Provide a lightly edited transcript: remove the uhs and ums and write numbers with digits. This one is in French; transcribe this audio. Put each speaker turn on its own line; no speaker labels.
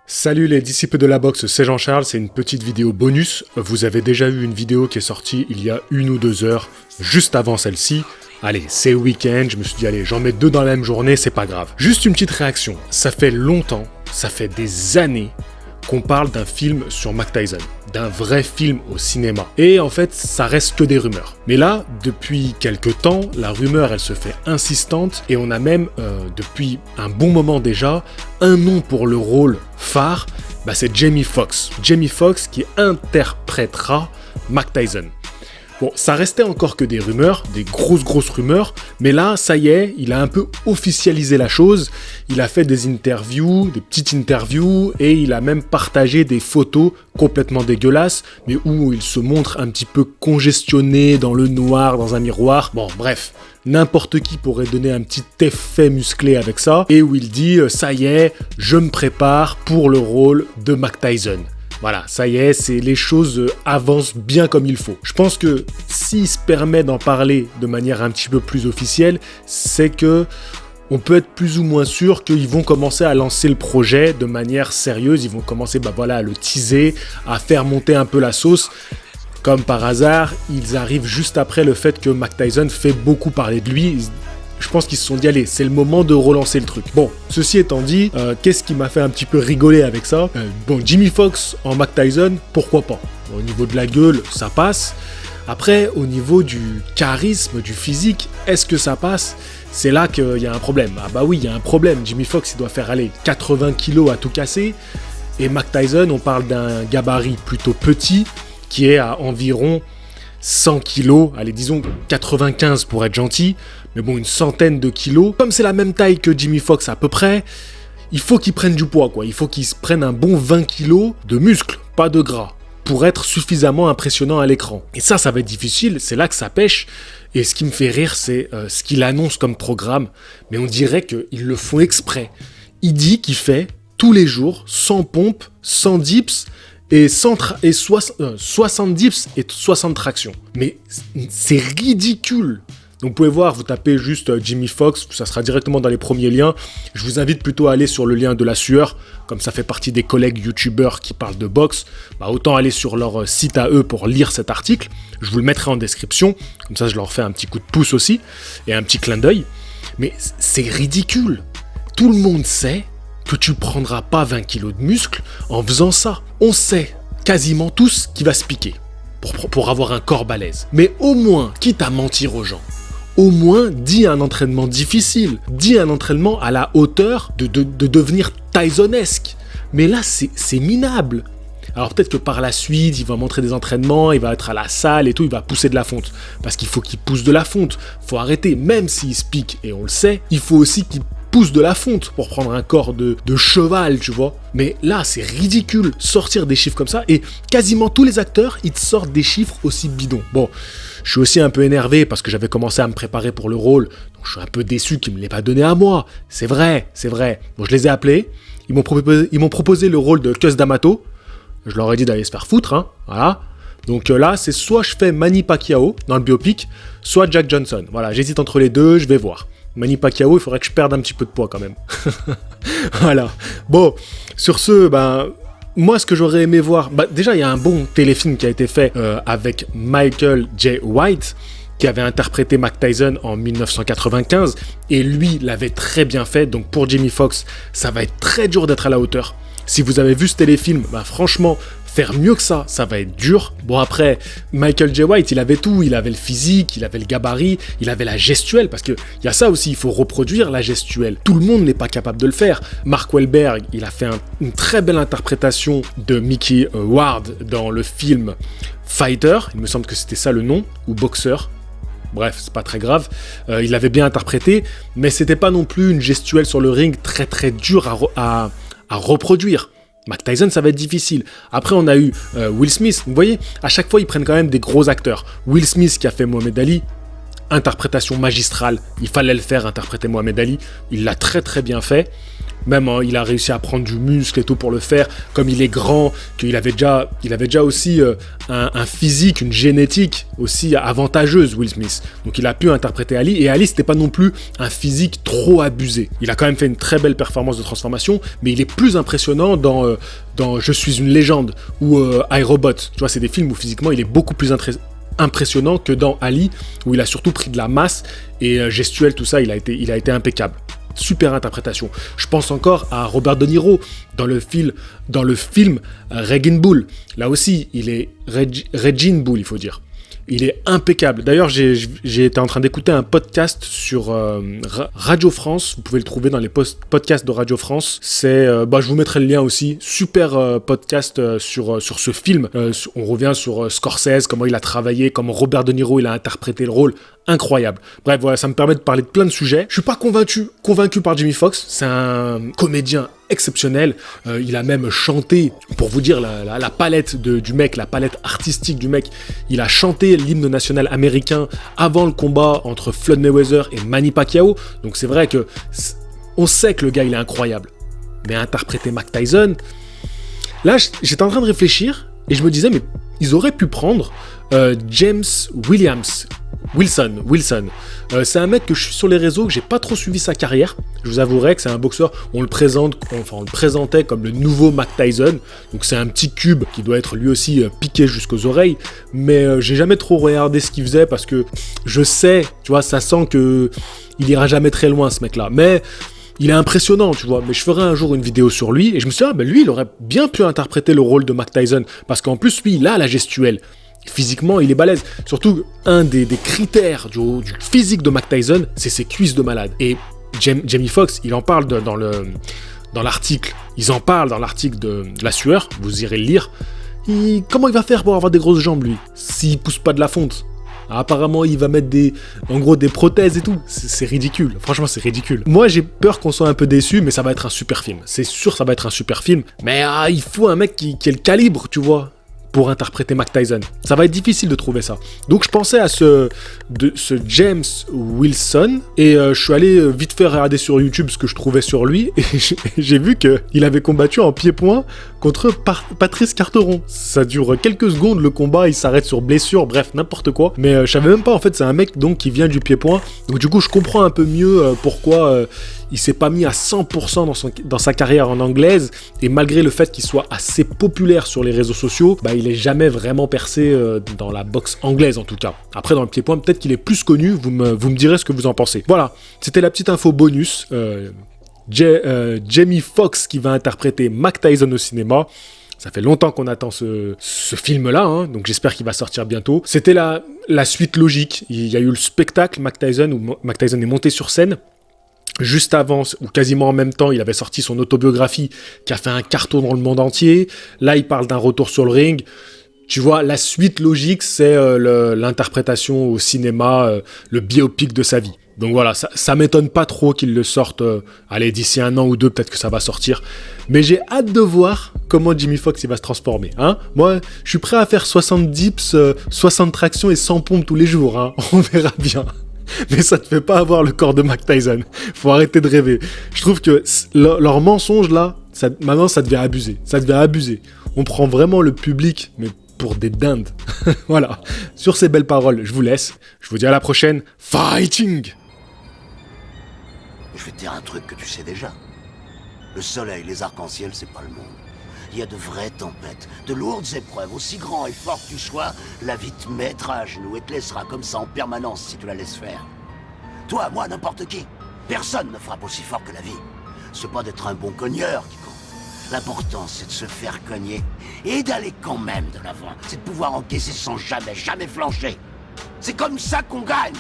Salut les disciples de la boxe, c'est Jean-Charles, c'est une petite vidéo bonus. Vous avez déjà eu une vidéo qui est sortie il y a 1 ou 2 heures, juste avant celle-ci. Allez, c'est le week-end, je me suis dit allez, j'en mets 2 dans la même journée, c'est pas grave. Juste une petite réaction, ça fait longtemps, ça fait des années qu'on parle d'un film sur Mike Tyson, d'un vrai film au cinéma. Et en fait, ça reste que des rumeurs. Mais là, depuis quelques temps, la rumeur, elle se fait insistante et on a même, depuis un bon moment déjà, un nom pour le rôle phare, c'est Jamie Foxx. Jamie Foxx qui interprétera Mike Tyson. Bon, ça restait encore que des rumeurs, des grosses rumeurs, mais là, ça y est, il a un peu officialisé la chose, il a fait des interviews, des petites interviews, et il a même partagé des photos complètement dégueulasses, mais où il se montre un petit peu congestionné dans le noir, dans un miroir, bon, bref. N'importe qui pourrait donner un petit effet musclé avec ça, et où il dit « ça y est, je me prépare pour le rôle de Mike Tyson ». Voilà, ça y est, les choses avancent bien comme il faut. Je pense que s'il se permet d'en parler de manière un petit peu plus officielle, c'est que on peut être plus ou moins sûr qu'ils vont commencer à lancer le projet de manière sérieuse. Ils vont commencer à le teaser, à faire monter un peu la sauce. Comme par hasard, ils arrivent juste après le fait que Mike Tyson fait beaucoup parler de lui. Je pense qu'ils se sont dit, allez, c'est le moment de relancer le truc. Bon, ceci étant dit, qu'est-ce qui m'a fait un petit peu rigoler avec ça ? Jimmy Foxx en Mike Tyson, pourquoi pas ? Au niveau de la gueule, ça passe. Après, au niveau du charisme, du physique, est-ce que ça passe ? C'est là qu'il y a un problème. Ah bah oui, il y a un problème. Jimmy Foxx, il doit faire, 80 kilos à tout casser. Et Mike Tyson, on parle d'un gabarit plutôt petit, qui est à environ 100 kilos, allez disons 95 pour être gentil, mais bon une centaine de kilos. Comme c'est la même taille que Jimmy Foxx à peu près, il faut qu'il prenne du poids quoi, il faut qu'il se prenne un bon 20 kilos de muscles, pas de gras, pour être suffisamment impressionnant à l'écran. Et ça va être difficile, c'est là que ça pêche, et ce qui me fait rire c'est ce qu'il annonce comme programme, mais on dirait qu'ils le font exprès. Il dit qu'il fait tous les jours 100 pompes, 100 dips, et 60 dips et 60 tractions. Mais c'est ridicule. Donc vous pouvez voir, vous tapez juste Jimmy Foxx, ça sera directement dans les premiers liens. Je vous invite plutôt à aller sur le lien de la sueur, comme ça fait partie des collègues youtubeurs qui parlent de boxe. Autant aller sur leur site à eux pour lire cet article. Je vous le mettrai en description, comme ça je leur fais un petit coup de pouce aussi, et un petit clin d'œil. Mais c'est ridicule. Tout le monde sait que tu prendras pas 20 kilos de muscles en faisant ça. On sait quasiment tous qui va se piquer pour avoir un corps balèze. Mais au moins, quitte à mentir aux gens, au moins dis un entraînement difficile, dis un entraînement à la hauteur de devenir Tysonesque. Mais là, c'est minable. Alors peut-être que par la suite, il va montrer des entraînements, il va être à la salle et tout, il va pousser de la fonte. Parce qu'il faut qu'il pousse de la fonte. Faut arrêter, même s'il se pique, et on le sait, il faut aussi qu'il pousse de la fonte pour prendre un corps de cheval, tu vois. Mais là, c'est ridicule, sortir des chiffres comme ça, et quasiment tous les acteurs, ils te sortent des chiffres aussi bidons. Bon, je suis aussi un peu énervé parce que j'avais commencé à me préparer pour le rôle, donc je suis un peu déçu qu'ils me l'aient pas donné à moi. C'est vrai. Bon, je les ai appelés, ils m'ont proposé le rôle de Cus D'Amato, je leur ai dit d'aller se faire foutre, hein, voilà. Donc là, c'est soit je fais Manny Pacquiao dans le biopic, soit Jack Johnson. Voilà, j'hésite entre les deux, je vais voir. Manny Pacquiao, il faudrait que je perde un petit peu de poids quand même. Voilà. Bon, sur ce, moi, ce que j'aurais aimé voir... déjà, il y a un bon téléfilm qui a été fait avec Michael J. White, qui avait interprété Mike Tyson en 1995, et lui l'avait très bien fait. Donc pour Jamie Foxx, ça va être très dur d'être à la hauteur. Si vous avez vu ce téléfilm, franchement... faire mieux que ça va être dur. Bon après, Michael J. White, il avait tout, il avait le physique, il avait le gabarit, il avait la gestuelle, parce qu'il y a ça aussi, il faut reproduire la gestuelle. Tout le monde n'est pas capable de le faire. Mark Wahlberg, il a fait une très belle interprétation de Mickey Ward dans le film Fighter, il me semble que c'était ça le nom, ou Boxer. Bref, c'est pas très grave, il l'avait bien interprété, mais c'était pas non plus une gestuelle sur le ring très très dure à reproduire. Mike Tyson, ça va être difficile. Après, on a eu Will Smith. Vous voyez, à chaque fois, ils prennent quand même des gros acteurs. Will Smith qui a fait Mohamed Ali, interprétation magistrale. Il fallait le faire, interpréter Mohamed Ali. Il l'a très très bien fait. Même il a réussi à prendre du muscle et tout pour le faire. Comme il est grand, qu'il avait déjà aussi un physique, une génétique aussi avantageuse, Will Smith. Donc il a pu interpréter Ali. Et Ali, c'était pas non plus un physique trop abusé. Il a quand même fait une très belle performance de transformation, mais il est plus impressionnant dans Je suis une légende ou iRobot. Tu vois, c'est des films où physiquement il est beaucoup plus impressionnant que dans Ali, où il a surtout pris de la masse et gestuel, tout ça, il a été impeccable. Super interprétation. Je pense encore à Robert De Niro dans le film Raging Bull. Là aussi, il est Raging Bull, il faut dire. Il est impeccable. D'ailleurs, j'ai été en train d'écouter un podcast sur Radio France. Vous pouvez le trouver dans les podcasts de Radio France. Je vous mettrai le lien aussi. Super podcast sur ce film. On revient sur Scorsese, comment il a travaillé, comment Robert De Niro il a interprété le rôle. Incroyable. Bref, voilà, ça me permet de parler de plein de sujets. Je suis pas convaincu par Jamie Foxx. C'est un comédien exceptionnel. Il a même chanté, pour vous dire la palette du mec, la palette artistique du mec. Il a chanté l'hymne national américain avant le combat entre Floyd Mayweather et Manny Pacquiao. Donc c'est vrai que on sait que le gars il est incroyable. Mais interpréter Mike Tyson, là j'étais en train de réfléchir et je me disais mais ils auraient pu prendre James Wilson. C'est un mec que je suis sur les réseaux, que j'ai pas trop suivi sa carrière. Je vous avouerai que c'est un boxeur, on le présentait comme le nouveau Mike Tyson. Donc c'est un petit cube qui doit être lui aussi piqué jusqu'aux oreilles. Mais j'ai jamais trop regardé ce qu'il faisait parce que je sais, tu vois, ça sent que il ira jamais très loin ce mec-là. Mais il est impressionnant, tu vois. Mais je ferai un jour une vidéo sur lui et je me suis dit, lui, il aurait bien pu interpréter le rôle de Mike Tyson parce qu'en plus, lui, il a la gestuelle. Physiquement, il est balèze. Surtout, un des critères du physique de Mike Tyson, c'est ses cuisses de malade. Et Jamie Foxx, il en parle dans l'article. Ils en parlent dans l'article de la sueur. Vous irez le lire. Comment il va faire pour avoir des grosses jambes, lui, s'il pousse pas de la fonte? Apparemment, il va mettre des prothèses et tout. C'est ridicule. Franchement, c'est ridicule. Moi, j'ai peur qu'on soit un peu déçu, mais ça va être un super film. C'est sûr, ça va être un super film. Mais il faut un mec qui ait le calibre, tu vois, pour interpréter Mike Tyson. Ça va être difficile de trouver ça. Donc je pensais à ce James Wilson et je suis allé vite faire regarder sur YouTube ce que je trouvais sur lui et j'ai vu qu'il avait combattu en pied-point contre Patrice Carteron. Ça dure quelques secondes le combat, il s'arrête sur blessure, bref, n'importe quoi. Mais je savais même pas, en fait, c'est un mec donc qui vient du pied-point. Donc du coup, je comprends un peu mieux pourquoi il s'est pas mis à 100% dans sa carrière en anglaise et malgré le fait qu'il soit assez populaire sur les réseaux sociaux, il est jamais vraiment percé dans la boxe anglaise en tout cas. Après dans le pied-point, peut-être qu'il est plus connu, vous me direz ce que vous en pensez. Voilà, c'était la petite info bonus. Jamie Foxx qui va interpréter Mike Tyson au cinéma. Ça fait longtemps qu'on attend ce film-là, hein, donc j'espère qu'il va sortir bientôt. C'était la suite logique. Il y a eu le spectacle Mike Tyson, où Mike Tyson est monté sur scène. Juste avant, ou quasiment en même temps, il avait sorti son autobiographie qui a fait un carton dans le monde entier. Là, il parle d'un retour sur le ring. Tu vois, la suite logique, c'est l'interprétation au cinéma, le biopic de sa vie. Donc voilà, ça m'étonne pas trop qu'il le sorte. Allez, d'ici 1 an ou 2, peut-être que ça va sortir. Mais j'ai hâte de voir comment Jamie Foxx il va se transformer. Hein. Moi, je suis prêt à faire 70 dips, 60 tractions et 100 pompes tous les jours. Hein. On verra bien. Mais ça te fait pas avoir le corps de Mike Tyson. Faut arrêter de rêver. Je trouve que leur mensonge là, maintenant ça devient abusé. Ça devient abusé. On prend vraiment le public, mais pour des dindes. Voilà. Sur ces belles paroles, je vous laisse. Je vous dis à la prochaine. Fighting!
Je vais te dire un truc que tu sais déjà. Le soleil, les arcs-en-ciel, c'est pas le monde. Il y a de vraies tempêtes, de lourdes épreuves, aussi grand et fort que tu sois, la vie te mettra à genoux et te laissera comme ça en permanence si tu la laisses faire. Toi, moi, n'importe qui. Personne ne frappe aussi fort que la vie. C'est pas d'être un bon cogneur qui compte. L'important, c'est de se faire cogner et d'aller quand même de l'avant. C'est de pouvoir encaisser sans jamais flancher. C'est comme ça qu'on gagne.